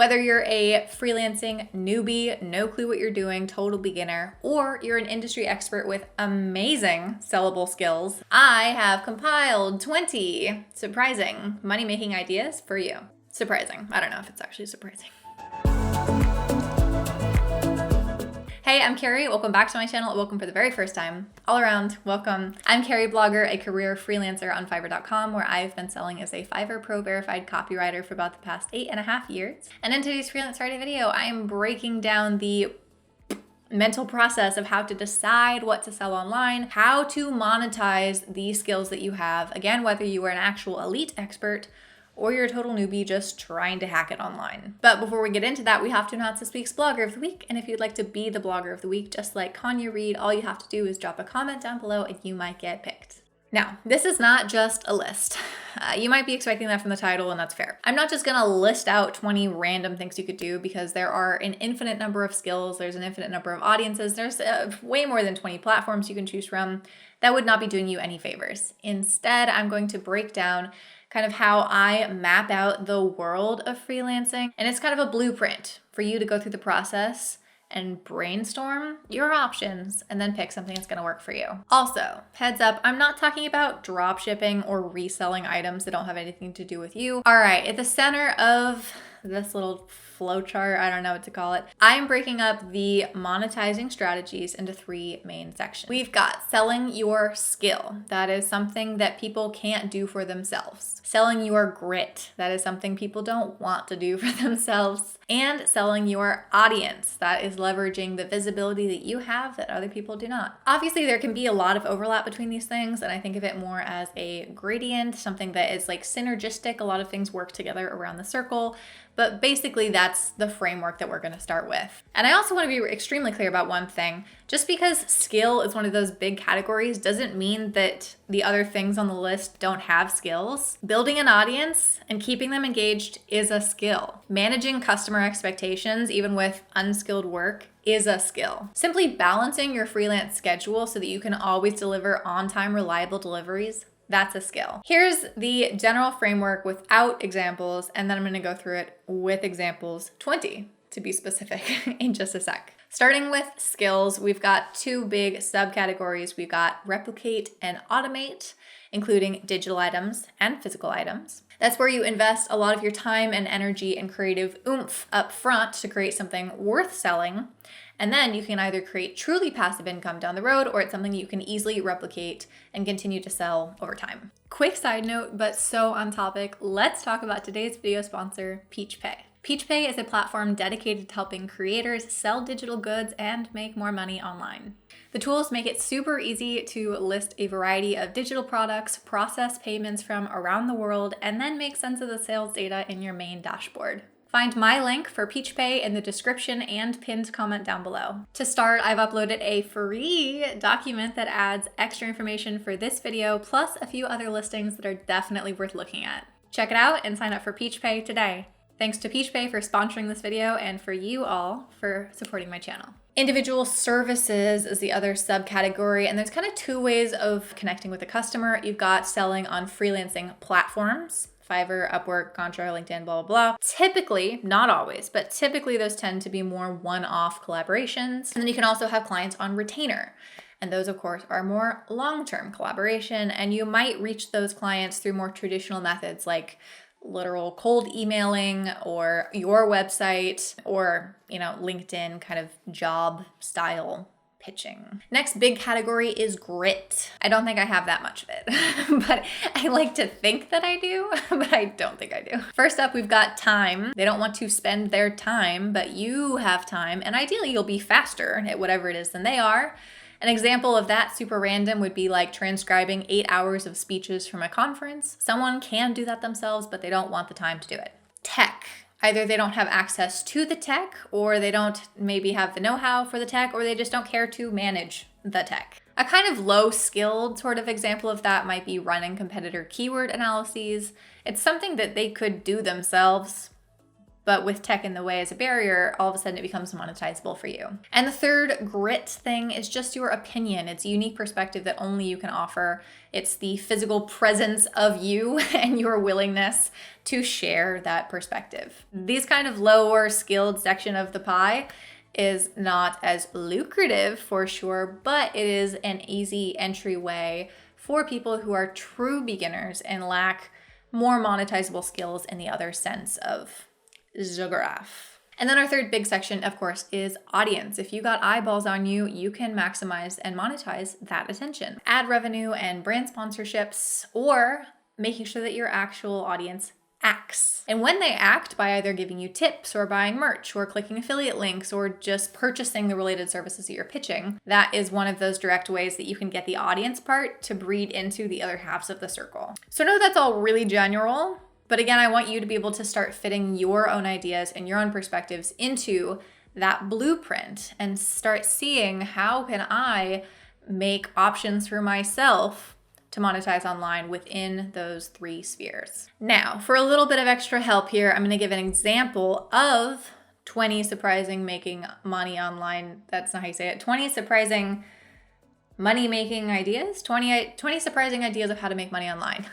Whether you're a freelancing newbie, no clue what you're doing, total beginner, or you're an industry expert with amazing sellable skills, I have compiled 20 surprising money-making ideas for you. Surprising. I don't know if it's actually surprising. Hey, I'm Carrie. Welcome back to my channel. Welcome for the very first time. All around, welcome. I'm Carrieblogger, a career freelancer on Fiverr.com, where I've been selling as a Fiverr Pro verified copywriter for about the past 8.5 years. And in today's Freelance Friday video, I am breaking down the mental process of how to decide what to sell online, how to monetize the skills that you have. Again, whether you are an actual elite expert or you're a total newbie just trying to hack it online. But before we get into that, we have to announce this week's Blogger of the Week. And if you'd like to be the Blogger of the Week, just like Kanye Reed, all you have to do is drop a comment down below and you might get picked. Now, this is not just a list. You might be expecting that from the title, and that's fair. I'm not just gonna list out 20 random things you could do because there are an infinite number of skills, there's an infinite number of audiences, there's way more than 20 platforms you can choose from. That would not be doing you any favors. Instead, I'm going to break down kind of how I map out the world of freelancing. And it's kind of a blueprint for you to go through the process and brainstorm your options and then pick something that's gonna work for you. Also, heads up, I'm not talking about drop shipping or reselling items that don't have anything to do with you. All right, at the center of this little flowchart, I don't know what to call it, I'm breaking up the monetizing strategies into 3 main sections. We've got selling your skill. That is something that people can't do for themselves. Selling your grit. That is something people don't want to do for themselves. And selling your audience. That is leveraging the visibility that you have that other people do not. Obviously, there can be a lot of overlap between these things, and I think of it more as a gradient, something that is like synergistic. A lot of things work together around the circle. But basically, that's the framework that we're going to start with. And I also want to be extremely clear about one thing. Just because skill is one of those big categories doesn't mean that the other things on the list don't have skills. Building an audience and keeping them engaged is a skill. Managing customer expectations, even with unskilled work, is a skill. Simply balancing your freelance schedule so that you can always deliver on-time, reliable deliveries, that's a skill. Here's the general framework without examples, and then I'm gonna go through it with examples, 20 to be specific, in just a sec. Starting with skills, we've got 2 big subcategories. We've got replicate and automate, including digital items and physical items. That's where you invest a lot of your time and energy and creative oomph up front to create something worth selling. And then you can either create truly passive income down the road, or it's something you can easily replicate and continue to sell over time. Quick side note, but so on topic, let's talk about today's video sponsor, PeachPay. PeachPay is a platform dedicated to helping creators sell digital goods and make more money online. The tools make it super easy to list a variety of digital products, process payments from around the world, and then make sense of the sales data in your main dashboard. Find my link for PeachPay in the description and pinned comment down below. To start, I've uploaded a free document that adds extra information for this video, plus a few other listings that are definitely worth looking at. Check it out and sign up for PeachPay today. Thanks to PeachPay for sponsoring this video and for you all for supporting my channel. Individual services is the other subcategory, and there's kind of 2 ways of connecting with a customer. You've got selling on freelancing platforms, Fiverr, Upwork, Contra, LinkedIn, blah, blah, blah. Typically, not always, but typically those tend to be more one-off collaborations. And then you can also have clients on retainer. And those, of course, are more long-term collaboration. And you might reach those clients through more traditional methods like literal cold emailing or your website or, LinkedIn kind of job style pitching. Next big category is grit. I don't think I have that much of it, but I like to think that I do, but I don't think I do. First up, we've got time. They don't want to spend their time, but you have time, and ideally you'll be faster at whatever it is than they are. An example of that super random would be like transcribing 8 hours of speeches from a conference. Someone can do that themselves, but they don't want the time to do it. Tech. Either they don't have access to the tech, or they don't maybe have the know-how for the tech, or they just don't care to manage the tech. A kind of low-skilled sort of example of that might be running competitor keyword analyses. It's something that they could do themselves, But with tech in the way as a barrier, all of a sudden it becomes monetizable for you. And the third grit thing is just your opinion. It's a unique perspective that only you can offer. It's the physical presence of you and your willingness to share that perspective. These kind of lower skilled section of the pie is not as lucrative for sure, but it is an easy entryway for people who are true beginners and lack more monetizable skills in the other sense of the graph. And then our third big section, of course, is audience. If you got eyeballs on you, you can maximize and monetize that attention. Ad revenue and brand sponsorships, or making sure that your actual audience acts. And when they act by either giving you tips or buying merch or clicking affiliate links or just purchasing the related services that you're pitching, that is one of those direct ways that you can get the audience part to breed into the other halves of the circle. So I know that's all really general, but again, I want you to be able to start fitting your own ideas and your own perspectives into that blueprint and start seeing how can I make options for myself to monetize online within those three spheres. Now, for a little bit of extra help here, I'm going to give an example of 20 surprising making money online. That's not how you say it. 20 surprising money making ideas. 20 surprising ideas of how to make money online.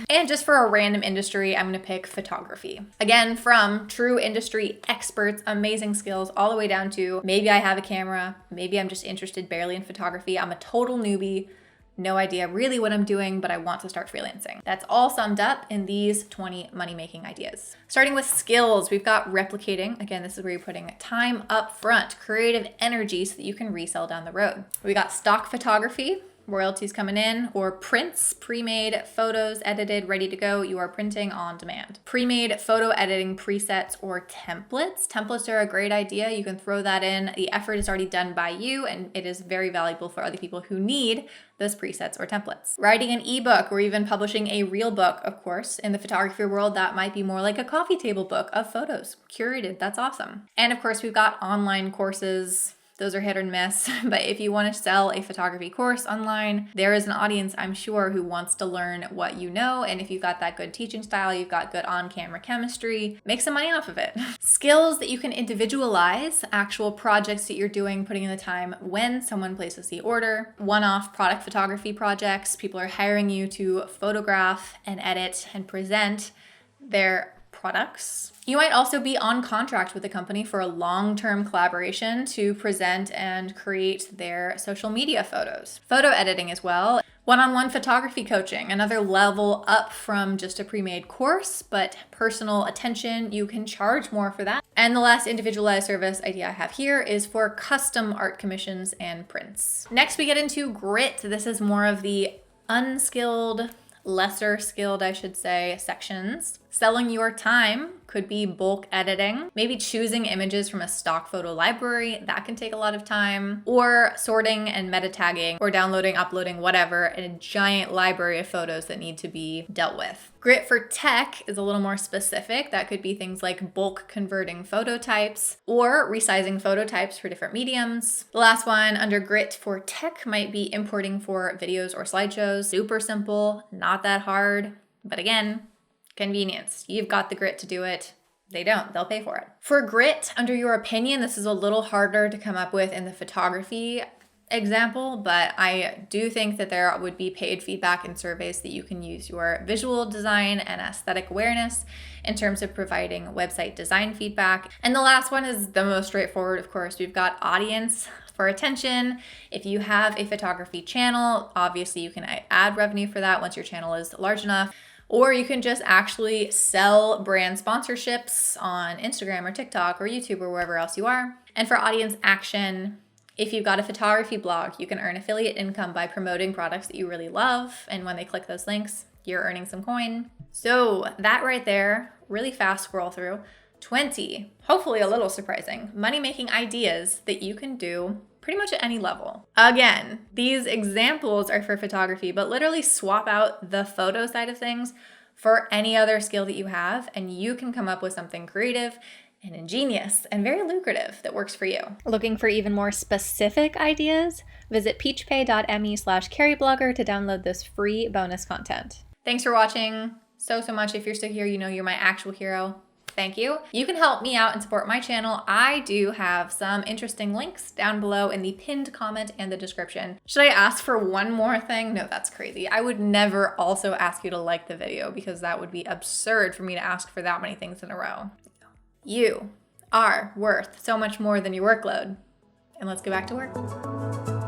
And just for a random industry, I'm going to pick photography. Again, from true industry experts, amazing skills, all the way down to maybe I have a camera, maybe I'm just interested barely in photography. I'm a total newbie, no idea really what I'm doing, but I want to start freelancing. That's all summed up in these 20 money-making ideas. Starting with skills, we've got replicating. Again, this is where you're putting time up front, creative energy so that you can resell down the road. We got stock photography, royalties coming in, or prints, pre-made photos, edited, ready to go. You are printing on demand. Pre-made photo editing presets or templates. Templates are a great idea. You can throw that in. The effort is already done by you, and it is very valuable for other people who need those presets or templates. Writing an ebook or even publishing a real book, of course. In the photography world, that might be more like a coffee table book of photos, curated. That's awesome. And of course, we've got online courses. Those are hit or miss, but if you want to sell a photography course online, there is an audience, I'm sure, who wants to learn what you know. And if you've got that good teaching style, you've got good on-camera chemistry, make some money off of it. Skills that you can individualize, actual projects that you're doing, putting in the time when someone places the order, one-off product photography projects. People are hiring you to photograph and edit and present their products. You might also be on contract with a company for a long-term collaboration to present and create their social media photos. Photo editing as well. One-on-one photography coaching, another level up from just a pre-made course, but personal attention, you can charge more for that. And the last individualized service idea I have here is for custom art commissions and prints. Next, we get into grit. This is more of the unskilled, lesser skilled, I should say, sections. Selling your time could be bulk editing, maybe choosing images from a stock photo library. That can take a lot of time. Or sorting and meta tagging or downloading, uploading, whatever, in a giant library of photos that need to be dealt with. Grit for tech is a little more specific. That could be things like bulk converting photo types or resizing photo types for different mediums. The last one under grit for tech might be importing for videos or slideshows. Super simple, not that hard, but again, convenience. You've got the grit to do it. They don't. They'll pay for it. For grit, under your opinion, this is a little harder to come up with in the photography example, but I do think that there would be paid feedback and surveys that you can use your visual design and aesthetic awareness in terms of providing website design feedback. And the last one is the most straightforward, of course. We've got audience for attention. If you have a photography channel, obviously you can add revenue for that once your channel is large enough. Or you can just actually sell brand sponsorships on Instagram or TikTok or YouTube or wherever else you are. And for audience action, if you've got a photography blog, you can earn affiliate income by promoting products that you really love. And when they click those links, you're earning some coin. So that right there, really fast scroll through, 20, hopefully a little surprising, money-making ideas that you can do pretty much at any level. Again, these examples are for photography, but literally swap out the photo side of things for any other skill that you have, and you can come up with something creative and ingenious and very lucrative that works for you. Looking for even more specific ideas? Visit peachpay.me/Carrieblogger to download this free bonus content. Thanks for watching so much. If you're still here, you know you're my actual hero. Thank you. You can help me out and support my channel. I do have some interesting links down below in the pinned comment and the description. Should I ask for one more thing? No, that's crazy. I would never also ask you to like the video because that would be absurd for me to ask for that many things in a row. You are worth so much more than your workload. And let's get back to work.